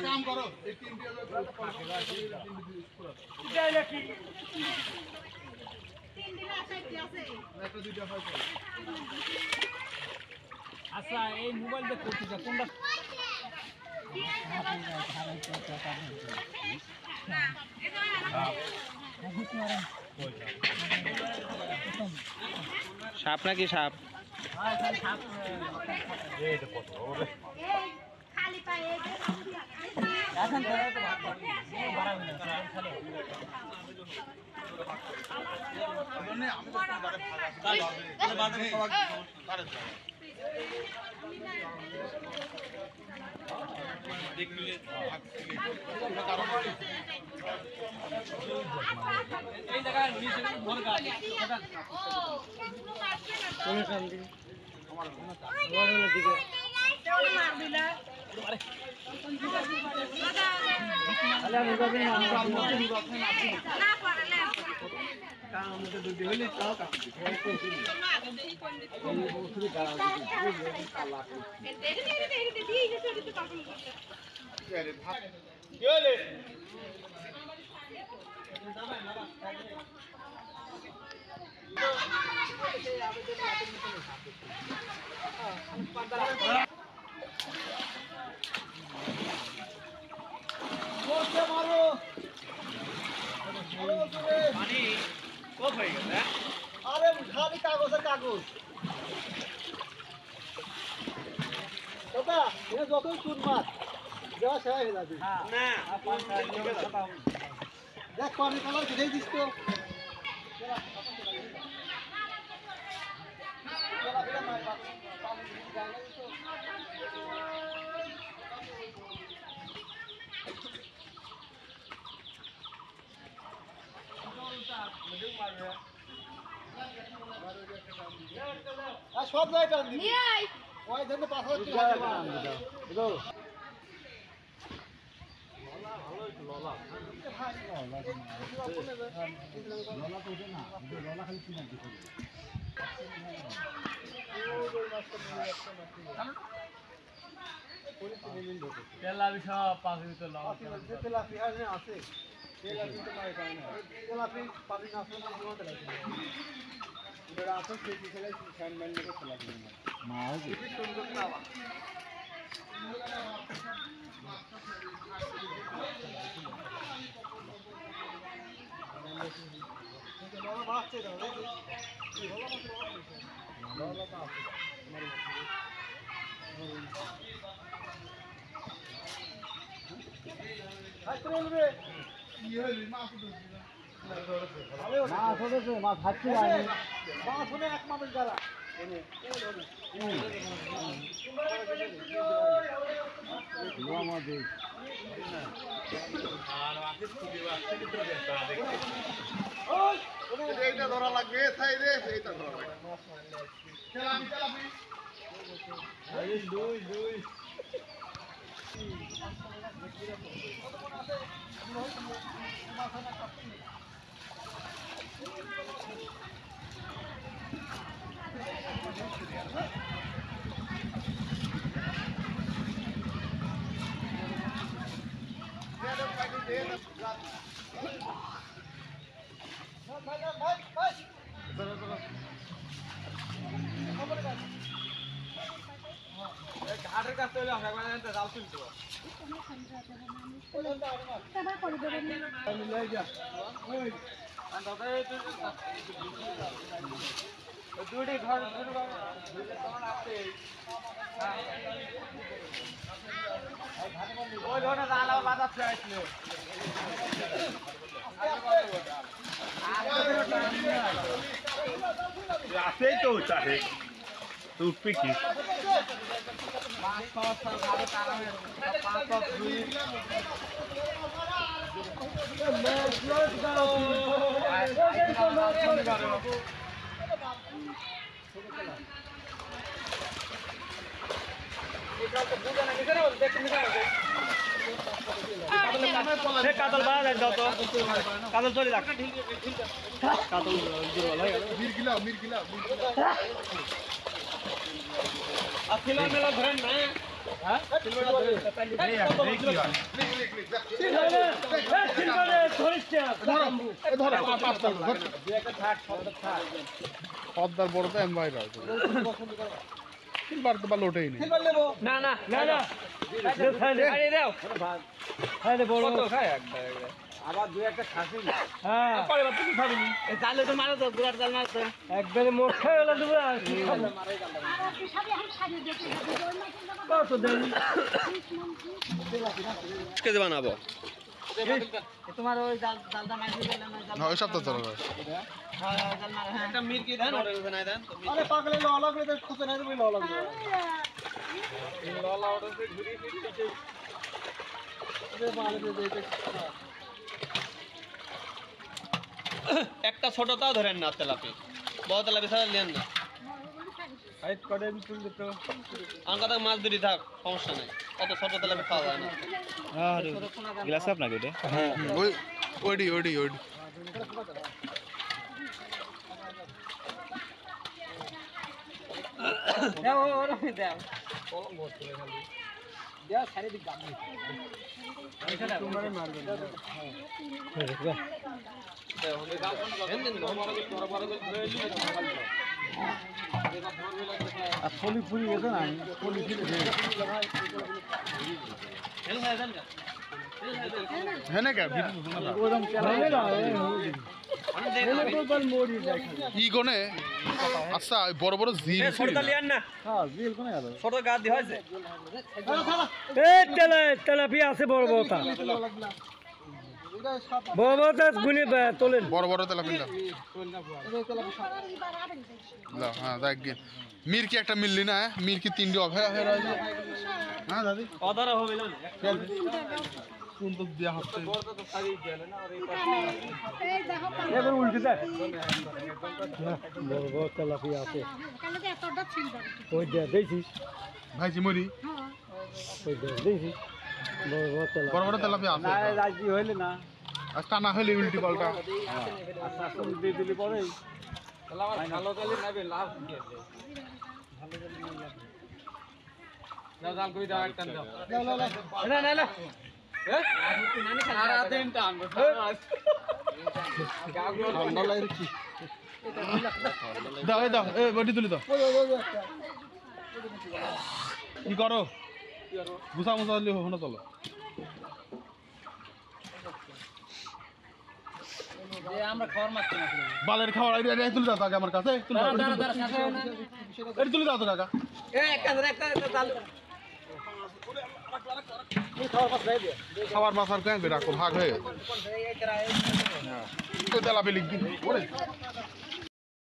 काम करो আচ্ছা এই মোবাইল দিয়ে করতে যা কোনটা সাপ নাকি সাপ খালি পায়ে এখন তো বাড়া হই না এই জায়গায় নিচে ভোর গাছ কোন কাম দিই আমার হলো দিকে কেউ মার দিলা আরে আমি যাবেন না পারলে কাম তো দুই হইলে তাও কাম পানি কত হয়ে গেছে আরে খালি কাগজের কাগজ দাদা এটা যতই চুন মাছ যাওয়া শেষ হয়ে যাবে না দেখ পানি কালার খেয়ে দিস তো সব জায়গায় টান দিবি ওই জন্য 5000 টাকা দাও তেলাপি সব 5 মিনিট তেলাপি আছে তেলাপি তো নাই পায় না তেলাপি পানি না আসলে জীবন তেলাপি এটা আছে সেই ছেলে ফ্যান নিয়ে তেলাপি না কি সুন্দর খাওয়া বাবা বাচ্চা দাও দেখি এই হলো মাত্র বাবা আছে হাই করে নেবে কি হলো মাছ ধরছিস না ধরেছে মাছ খাচ্ছি না মাছ হলে এক মাসের গালা এনে আমাদের আর বাকি খুবই বাচ্চা কিন্তু বেটা দেখি এইটা ধরা লাগবে তাই রে এইটা ধরা লাগবে চালাবি চালাবি এই দুই ঘাটের কাছে চলে আসা জাল তুলতো দুটি ঘর ওই ধরনের জাল আবার বাজাচ্ছে আসছিল আছেই তো চাহে উঠবে কি মাছ পাওয়ার ভালো কারণে পাঁচ পাঁচ দুই কাতল বাড়া দাও তো কাতল চলে যাক কাতল মির কিলা আর ছিল মেলা ধরেন না হ্যাঁ পদ্মার বড় তো এমবাই রাখ সিলভার তো বা লোটেই নেই না না না না আরে দাও আরে বড় তো খায় আবার দুই একটা খাসি হ্যাঁ পরে বাদ তুমি খাবি এই জালে তো মারো তো গুড়ার জাল মারো তো একবারে মোটা হলো তুমি কত দেন কেজি বানাবো তোমার ওই জালটা মাইরে দিলাম না ওই সপ্তাহ চলো হ্যাঁ জাল মারো একটা মির্কি দেন ওরে বানাই দেন আরে পাগলে ল লাগলে তো খুঁজে নাই তুমি ল লাগবে ল লাউডে ঘুরি ফিরি এই মালে দে একটা ছোটটাও ধরেন না তেলাপি বড় তেলাপি ছাড়া নেন না হাইট করে তুল দিতে আমার কথা মাছ ধরি থাক সমস্যা নেই অত ছোট তেলাপি খাওয়া যায় না আরে গ্লাস আপনাকে এটা হ্যাঁ ওই ওডি দাও ওরে দাও কলম বসে খালি দেয়া সারি দিক গাম এখানে তোমারে মারবে আর ফলি ফুলি গেছে না ফলি ফুলি হ্যাঁ না কে ভিডিও শোনা না ওরকম চালাবে না মোড়ি যায় ই কোনে আচ্ছা ওই বড় বড় জিল ছোটটা লিয়ান না হ্যাঁ জিল কোনে গেল ছোট গা দি হয়েছে এই তেলাপিয়া আছে বড় বড়টা বড় বড়টা গুনে তোলেন বড় বড় তেলাপিন দাও হ্যাঁ দেখ গিয়ে মির কি একটা মিললি না মির কি তিনটি অফে অফে রয়েছে হ্যাঁ দাদি অদারা হবে না কোন তো দেয়া হচ্ছে এবার উল্টে দেখ বড় বড় তেলাপিয়া আছে ওই দে দেখছিস ভাইজি মরি ওই দে দেখছিস বড় বড় তেলাপিয়া বড় বড় তেলাপিয়া আছে না রাজি হইলে না আর টানা হইলে উল্টি পাল্টা আচ্ছা দিয়ে দিলি পরে ভালো তাহলে নেবে লাভ কি আছে ভালো তাহলে লাভ দাও জাল কই দাও একটা দাও না না না হ্যাঁ আর আদেন টান গাগুলো ঠান্ডা লাগে কি দাও দাও এ বডি তুলি দাও কি করো গুছা মুছা দিলে হনো চলো আমরা খাওয়ার মাছ কিনা বালের খাওয়ার আইডিয়া তুলে দাও তাকে আমার কাছে তুলে দাও এটা তুলে দাও তো কাকা একটা জাল খাবার মাছ আর কেন রাখো ভাগ হয়ে তেলাপি লিখবি